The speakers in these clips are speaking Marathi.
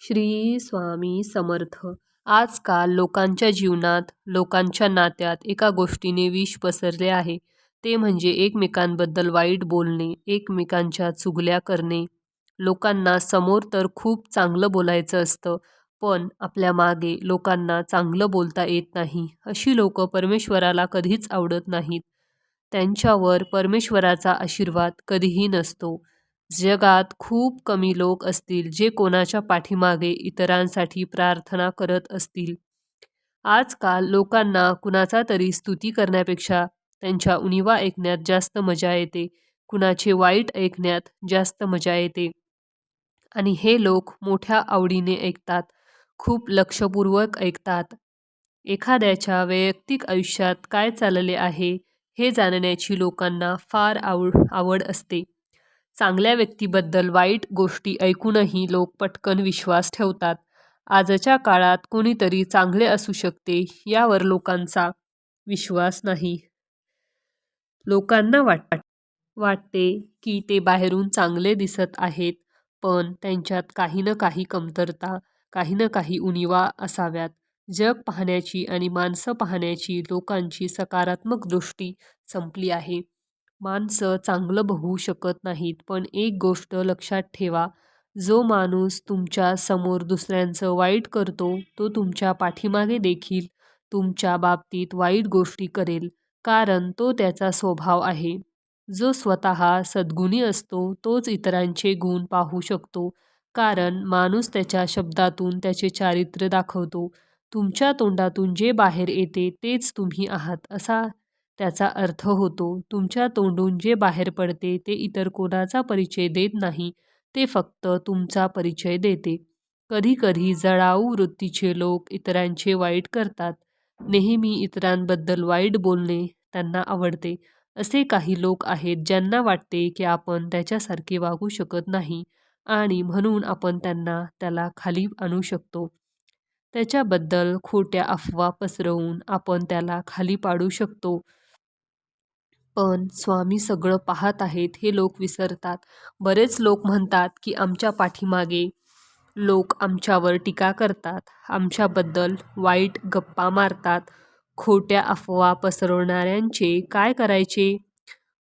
श्री स्वामी समर्थ. आजकाल लोकांच्या जीवनात, लोकांच्या नात्यात एका गोष्टीने विष पसरले आहे. ते म्हणजे एकमेकांबद्दल वाईट बोलणे, एकमेकांच्या चुगल्या करणे. लोकांना समोर तर खूप चांगलं बोलायचं असतं, पण आपल्या मागे लोकांना चांगलं बोलता येत नाही. अशी लोकं परमेश्वराला कधीच आवडत नाहीत. त्यांच्यावर परमेश्वराचा आशीर्वाद कधीही नसतो. जगात खूप कमी लोक असतील जे कोणाच्या पाठीमागे इतरांसाठी प्रार्थना करत असतील. आजकाल लोकांना कुणाचा तरी स्तुती करण्यापेक्षा त्यांच्या उणिवा ऐकण्यात जास्त मजा येते. कुणाचे वाईट ऐकण्यात जास्त मजा येते. आणि हे लोक मोठ्या आवडीने ऐकतात. खूप लक्षपूर्वक ऐकतात. एखाद्याच्या वैयक्तिक आयुष्यात काय चालले आहे हे जाणण्याची लोकांना फार आवड असते. चांगल्या व्यक्तीबद्दल वाईट गोष्टी ऐकूनही लोक पटकन विश्वास ठेवतात. आजच्या काळात कोणीतरी चांगले असू शकते यावर लोकांचा विश्वास नाही. लोकांना वाटते की ते बाहेरून चांगले दिसत आहेत, पण त्यांच्यात काही ना काही कमतरता, काही ना काही उणिवा असाव्यात. जग पाहण्याची आणि माणसं पाहण्याची लोकांची सकारात्मक दृष्टी संपली आहे. माणसं चांगलं बघू शकत नाहीत, पण एक गोष्ट लक्षात ठेवा, जो माणूस तुमच्या समोर दुसऱ्यांचं वाईट करतो, तो तुमच्या पाठीमागे देखील तुमच्या बाबतीत वाईट गोष्टी करेल, कारण तो त्याचा स्वभाव आहे. जो स्वतः सद्गुणी असतो, तोच इतरांचे गुण पाहू शकतो, कारण माणूस त्याच्या शब्दातून त्याचे चारित्र्य दाखवतो. तुमच्या तोंडातून जे बाहेर येते तेच तुम्ही आहात, असा त्याचा अर्थ होतो. तुमच्या तोंडून जे बाहेर पडते ते इतर कोणाचा परिचय देत नाही, ते फक्त तुमचा परिचय देते. कधीकधी जळाऊ वृत्तीचे लोक इतरांचे वाईट करतात. नेहमी इतरांबद्दल वाईट बोलणे त्यांना आवडते. असे काही लोक आहेत ज्यांना वाटते की आपण त्याच्यासारखे वागू शकत नाही आणि म्हणून आपण त्याला खाली आणू शकतो. त्याच्याबद्दल खोट्या अफवा पसरवून आपण त्याला खाली पाडू शकतो. पण स्वामी सगळं पाहत आहेत हे लोक विसरतात. बरेच लोक म्हणतात की आमच्या पाठीमागे लोक आमच्यावर टीका करतात, आमच्याबद्दल वाईट गप्पा मारतात. खोट्या अफवा पसरवणाऱ्यांचे काय करायचे?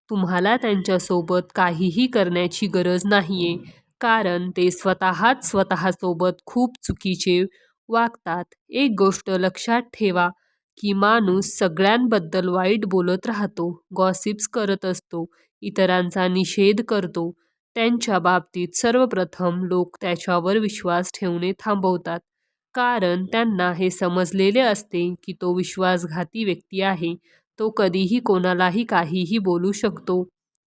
तुम्हाला त्यांच्यासोबत काहीही करण्याची गरज नाहीये, कारण ते स्वतःसोबत खूप चुकीचे वागतात. एक गोष्ट लक्षात ठेवा की माणूस सगळ्यांबद्दल वाईट बोलत राहतो, गॉसिप्स करत असतो, इतरांचा निषेध करतो. त्यांच्या बाबतीत सर्वप्रथम लोक त्याच्यावर विश्वास ठेवणे थांबवतात, कारण त्यांना हे समजलेले असते की तो विश्वासघाती व्यक्ती आहे. तो कधीही कोणालाही काहीही बोलू शकतो.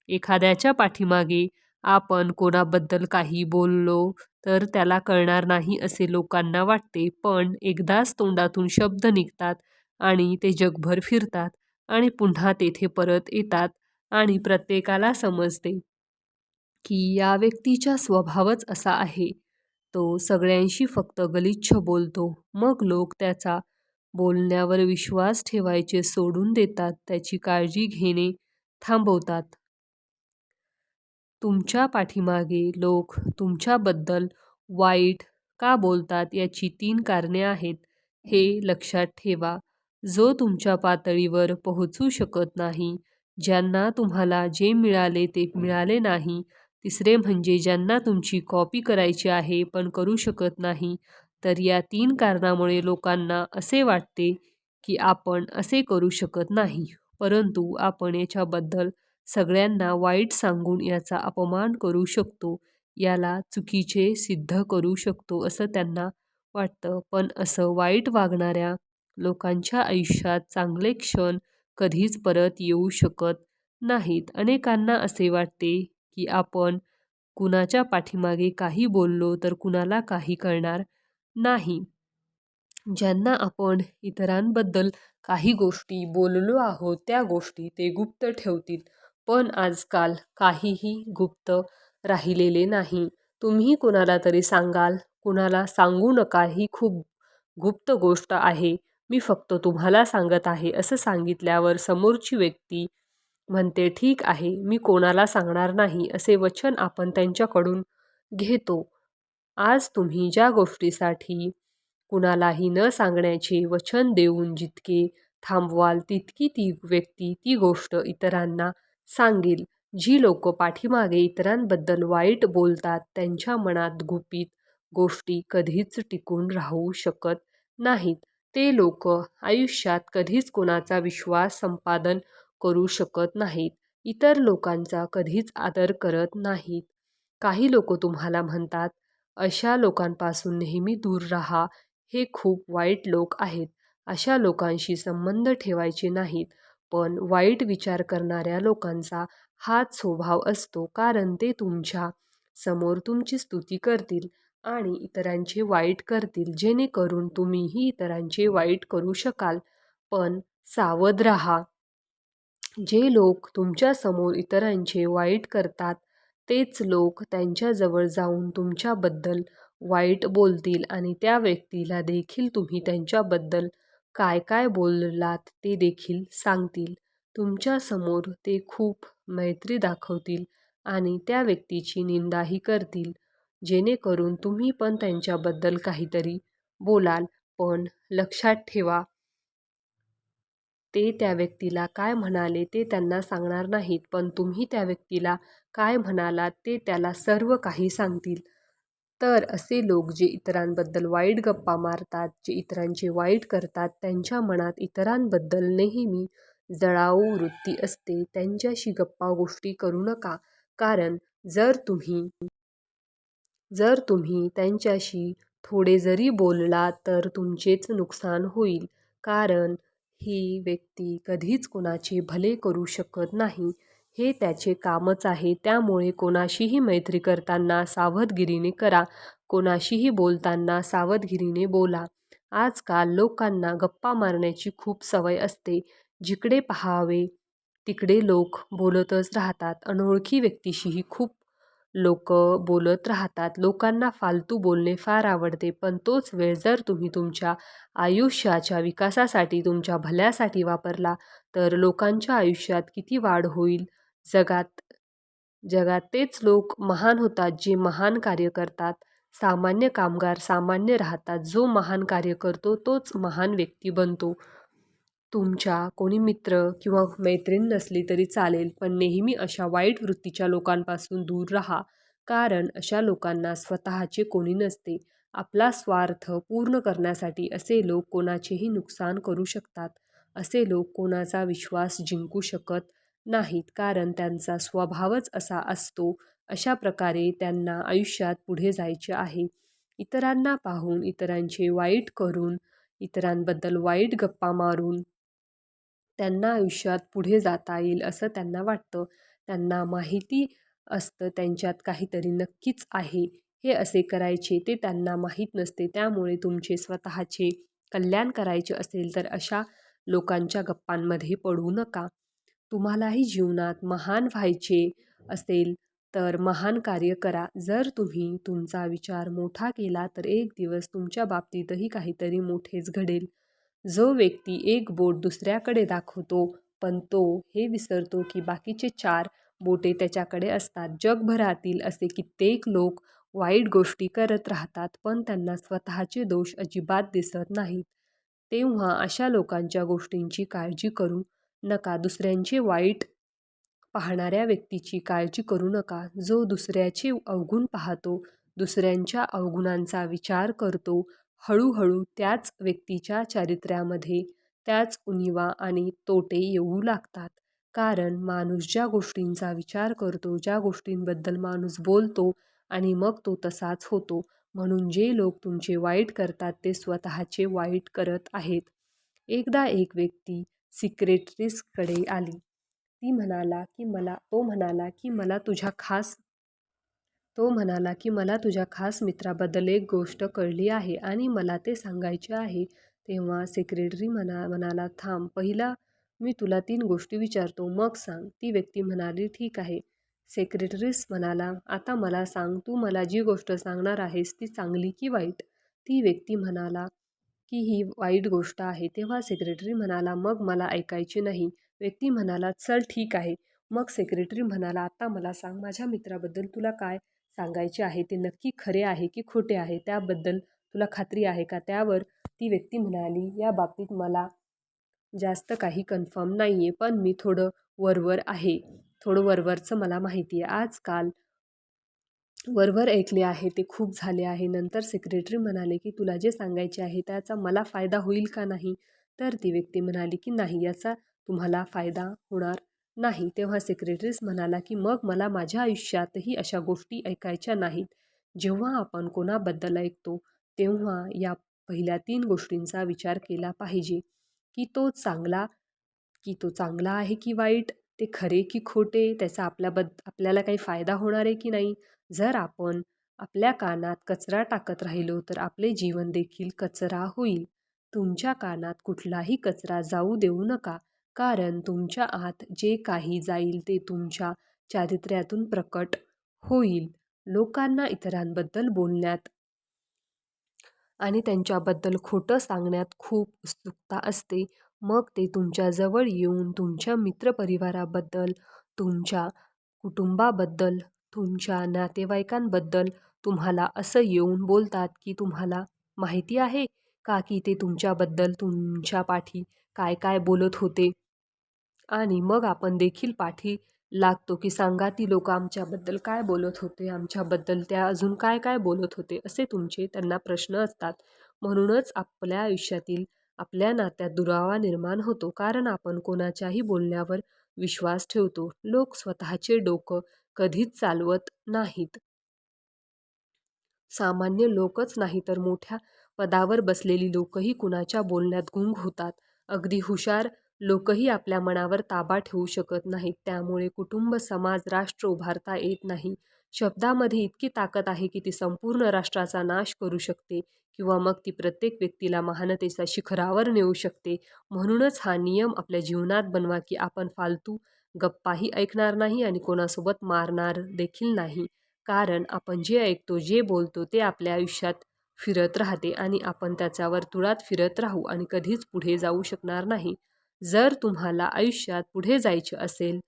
एखाद्याच्या पाठीमागे आपण कोणाबद्दल काही बोललो तर त्याला कळणार नाही असे लोकांना वाटते, पण एकदाच तोंडातून शब्द निघतात आणि ते जगभर फिरतात आणि पुन्हा तेथे परत येतात आणि प्रत्येकाला समजते की या व्यक्तीचा स्वभावच असा आहे. तो सगळ्यांशी फक्त गलिच्छ बोलतो. मग लोक त्याचा बोलण्यावर विश्वास ठेवायचे सोडून देतात, त्याची काळजी घेणे थांबवतात. तुमच्या पाठीमागे लोक तुमच्याबद्दल वाईट का बोलतात याची 3 कारणे आहेत, हे लक्षात ठेवा. जो तुमच्या पातळीवर पोहोचू शकत नाही, ज्यांना तुम्हाला जे मिळाले ते मिळाले नाही. तिसरे म्हणजे ज्यांना तुमची कॉपी करायची आहे पण करू शकत नाही. तर या 3 कारणामुळे लोकांना असे वाटते की आपण असे करू शकत नाही, परंतु आपण याच्याबद्दल सगळ्यांना वाईट सांगून याचा अपमान करू शकतो, याला चुकीचे सिद्ध करू शकतो असं त्यांना वाटतं. पण असं वाईट वागणाऱ्या लोकांच्या आयुष्यात चांगले क्षण कधीच परत येऊ शकत नाहीत. अनेकांना असे वाटते की आपण कुणाच्या पाठीमागे काही बोललो तर कुणाला काही कळणार नाही. ज्यांना आपण इतरांबद्दल काही गोष्टी बोललो आहोत त्या गोष्टी ते गुप्त ठेवतील, पण आजकाल काहीही गुप्त राहिलेले नाही. तुम्ही कुणाला तरी सांगाल, कुणाला सांगू नका, ही खूप गुप्त गोष्ट आहे, मी फक्त तुम्हाला सांगत आहे असं सांगितल्यावर समोरची व्यक्ती म्हणते ठीक आहे, मी कोणाला सांगणार नाही असे वचन आपण त्यांच्याकडून घेतो. आज तुम्ही ज्या गोष्टीसाठी कुणालाही न सांगण्याचे वचन देऊन जितके थांबवाल तितकी ती व्यक्ती ती गोष्ट इतरांना सांगेल. जी लोक पाठीमागे इतरांबद्दल वाईट बोलतात त्यांच्या मनात गुपित गोष्टी कधीच टिकून राहू शकत नाहीत. ते लोक आयुष्यात कधीच कोणाचा विश्वास संपादन करू शकत नाहीत. इतर लोकांचा कधीच आदर करत नाहीत. काही लोक तुम्हाला म्हणतात, अशा लोकांपासून नेहमी दूर राहा. हे खूप वाईट लोक आहेत. अशा लोकांशी संबंध ठेवायचे नाहीत. पण वाईट विचार करणाऱ्या लोकांचा हाच स्वभाव असतो, कारण ते तुमच्या समोर तुमची स्तुती करतील आणि इतरांचे वाईट करतील, जेणेकरून तुम्हीही इतरांचे वाईट करू शकाल. पण सावध राहा. जे लोक तुमच्या समोर इतरांचे वाईट करतात तेच लोक त्यांच्याजवळ जाऊन तुमच्याबद्दल वाईट बोलतील आणि त्या व्यक्तीला देखील तुम्ही त्यांच्याबद्दल काय काय बोललात ते देखील सांगतील. तुमच्यासमोर ते खूप मैत्री दाखवतील आणि त्या व्यक्तीची निंदाही करतील, जेणेकरून तुम्ही पण त्यांच्याबद्दल काहीतरी बोलाल. पण लक्षात ठेवा, ते त्या व्यक्तीला काय म्हणाले ते त्यांना सांगणार नाहीत, पण तुम्ही त्या व्यक्तीला काय म्हणालात ते त्याला सर्व काही सांगतील. तर असे लोक जे इतरांबद्दल वाईट गप्पा मारतात, जे इतरांचे वाईट करतात, त्यांच्या मनात इतरांबद्दल नेहमी जळाऊ वृत्ती असते. त्यांच्याशी गप्पा गोष्टी करू नका, कारण जर तुम्ही त्यांच्याशी थोडे जरी बोललात तर तुमचेच नुकसान होईल. कारण ही व्यक्ती कधीच कोणाचे भले करू शकत नाही. हे त्याचे कामच आहे. त्यामुळे कोणाशीही मैत्री करताना सावधगिरीने करा. कोणाशीही बोलताना सावधगिरीने बोला. आजकाल लोकांना गप्पा मारण्याची खूप सवय असते. जिकडे पाहावे तिकडे लोक बोलतच राहतात. अनोळखी व्यक्तीशीही खूप लोक बोलत राहतात. लोकांना फालतू बोलणे फार आवडते, पण तोच वेळ जर तुम्ही तुमच्या आयुष्याच्या विकासासाठी, तुमच्या भल्यासाठी वापरला तर लोकांच्या आयुष्यात किती वाढ होईल. जगात जगात तेच लोक महान होतात जे महान कार्य करतात. सामान्य कामगार सामान्य राहतात. जो महान कार्य करतो तोच महान व्यक्ती बनतो. तुमच्या कोणी मित्र किंवा मैत्रीण नसली तरी चालेल, पण नेहमी अशा वाईट वृत्तीच्या लोकांपासून दूर राहा. कारण अशा लोकांना स्वतःचे कोणी नसते. आपला स्वार्थ पूर्ण करण्यासाठी असे लोक कोणाचेही नुकसान करू शकतात. असे लोक कोणाचा विश्वास जिंकू शकत नाहीत, कारण त्यांचा स्वभावच असा असतो. अशा प्रकारे त्यांना आयुष्यात पुढे जायचे आहे. इतरांना पाहून, इतरांचे वाईट करून, इतरांबद्दल वाईट गप्पा मारून त्यांना आयुष्यात पुढे जाता येईल असं त्यांना वाटतं. त्यांना माहिती असतं त्यांच्यात काहीतरी नक्कीच आहे. हे असे करायचे ते त्यांना माहीत नसते. त्यामुळे तुमचे स्वतःचे कल्याण करायचे असेल तर अशा लोकांच्या गप्पांमध्ये पडू नका. तुम्हालाही जीवनात महान व्हायचे असेल तर महान कार्य करा. जर तुम्ही तुमचा विचार मोठा केला तर एक दिवस तुमच्या बाबतीतही काहीतरी मोठेच घडेल. जो व्यक्ती एक बोट दुसऱ्याकडे दाखवतो, पण तो हे विसरतो की बाकीचे 4 बोटे त्याच्याकडे असतात. जगभरातील असे कित्येक लोक वाईट गोष्टी करत राहतात, पण त्यांना स्वतःचे दोष अजिबात दिसत नाहीत. तेव्हा अशा लोकांच्या गोष्टींची काळजी करू नका. दुसऱ्यांचे वाईट पाहणाऱ्या व्यक्तीची काळजी करू नका. जो दुसऱ्याचे अवगुण पाहतो, दुसऱ्यांच्या अवगुणांचा विचार करतो, हळूहळू त्याच व्यक्तीच्या चारित्र्यामध्ये त्याच उणिवा आणि तोटे येऊ लागतात. कारण माणूस ज्या गोष्टींचा विचार करतो, ज्या गोष्टींबद्दल माणूस बोलतो आणि मग तो तसाच होतो. म्हणून जे लोक तुमचे वाईट करतात ते स्वतःचे वाईट करत आहेत. एकदा एक व्यक्ती सिक्रेटरीसकडे आली. तो म्हणाला की मला तुझ्या खास मित्राबद्दल एक गोष्ट कळली आहे आणि मला ते सांगायचे आहे. तेव्हा सेक्रेटरी म्हणाला, थांब, पहिला मी तुला 3 गोष्टी विचारतो, मग सांग. ती व्यक्ती म्हणाली, ठीक आहे. सेक्रेटरीस म्हणाला, आता मला सांग, तू मला जी गोष्ट सांगणार आहेस ती चांगली की वाईट? ती व्यक्ती म्हणाला की ही वाईट गोष्ट आहे. तेव्हा सेक्रेटरी म्हणाला, मग मला ऐकायची नाही. व्यक्ती म्हणाला, चल ठीक आहे. मग सेक्रेटरी म्हणाला, आता मला सांग, माझ्या मित्राबद्दल तुला काय सांगायचे आहे ते नक्की खरे आहे की खोटे आहे, त्याबद्दल तुला खात्री आहे का? त्यावर ती व्यक्ती म्हणाली, या बाबतीत मला जास्त काही कन्फर्म नाही आहे, पण मी थोडं वरवर आहे. थोडं वरवरचं मला माहिती आहे. आजकाल वरवर ऐकले आहे ते खूप झाले आहे. नंतर सेक्रेटरी म्हणाले की तुला जे सांगायचे आहे त्याचा मला फायदा होईल का नाही? तर ती व्यक्ती म्हणाली की नाही, याचा तुम्हाला फायदा होणार नाही. तेव्हा सेक्रेटरीज म्हणाला की मग मला माझ्या आयुष्यातही अशा गोष्टी ऐकायच्या नाहीत. जेव्हा आपण कोणाबद्दल ऐकतो तेव्हा या पहिल्या 3 गोष्टींचा विचार केला पाहिजे की तो चांगला आहे की वाईट, ते खरे की खोटे, त्याचा आपल्याला काही फायदा होणार आहे की नाही. जर आपण आपल्या कानात कचरा टाकत राहिलो तर आपले जीवन देखील कचरा होईल. तुमच्या कानात कुठलाही कचरा जाऊ देऊ नका, कारण तुमच्या आत जे काही जाईल ते तुमच्या चारित्र्यातून प्रकट होईल. लोकांना इतरांबद्दल बोलण्यात आणि त्यांच्याबद्दल खोटं सांगण्यात खूप उत्सुकता असते. मग ते तुमच्याजवळ येऊन तुमच्या मित्रपरिवाराबद्दल, तुमच्या कुटुंबाबद्दल, तुमच्या नातेवाईकांबद्दल तुम्हाला असं येऊन बोलतात की तुम्हाला माहिती आहे का की ते तुमच्याबद्दल तुमच्या पाठी काय काय बोलत होते. आणि मग आपण देखील पाठी लागतो की सांगा ती लोकं आमच्याबद्दल काय बोलत होते, आमच्याबद्दल त्या अजून काय काय बोलत होते, असे तुमचे त्यांना प्रश्न असतात. म्हणूनच आपल्या आयुष्यातील आपल्या नात्यात दुरावा निर्माण होतो, कारण आपण कोणाच्याही बोलण्यावर विश्वास ठेवतो. लोक स्वतःचे डोकं कधीच चालवत नाहीत. सामान्य लोकच नाही तर मोठ्या पदावर बसलेली लोकही कुणाच्या बोलण्यात गुंग होतात. अगदी हुशार लोकही आपल्या मनावर ताबा ठेवू शकत नाहीत. त्यामुळे कुटुंब, समाज, राष्ट्र उभारता येत नाही. शब्दामध्ये इतकी ताकद आहे की ती संपूर्ण राष्ट्राचा नाश करू शकते किंवा मग ती प्रत्येक व्यक्तीला महानतेच्या शिखरावर नेऊ शकते. म्हणूनच हा नियम आपल्या जीवनात बनवा की आपण फालतू गप्पाही ऐकणार नाही आणि कोणासोबत मारणार देखील नाही. कारण आपण जे ऐकतो, जे बोलतो ते आपल्या आयुष्यात फिरत राहते आणि आपण त्याच्या वर्तुळात फिरत राहू आणि कधीच पुढे जाऊ शकणार नाही. जर तुम्हाला आयुष्यात पुढे जायचे असेल,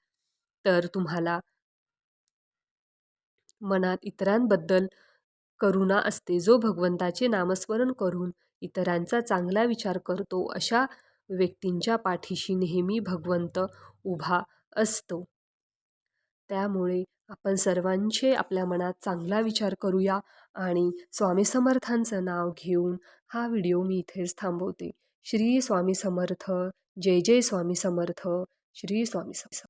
तर तुम्हाला मनात इतरांबद्दल करुणा असते. जो भगवंताचे नामस्मरण करून इतरांचा चांगला विचार करतो, अशा व्यक्तींच्या पाठीशी नेहमी भगवंत उभा असतो. त्यामुळे आपण सर्वांचे आपल्या मनात चांगला विचार करूया आणि स्वामी समर्थांचं नाव घेऊन हा व्हिडिओ मी इथेच थांबवते. श्री स्वामी समर्थ. जय जय स्वामी समर्थ. श्री स्वामी समर्थ.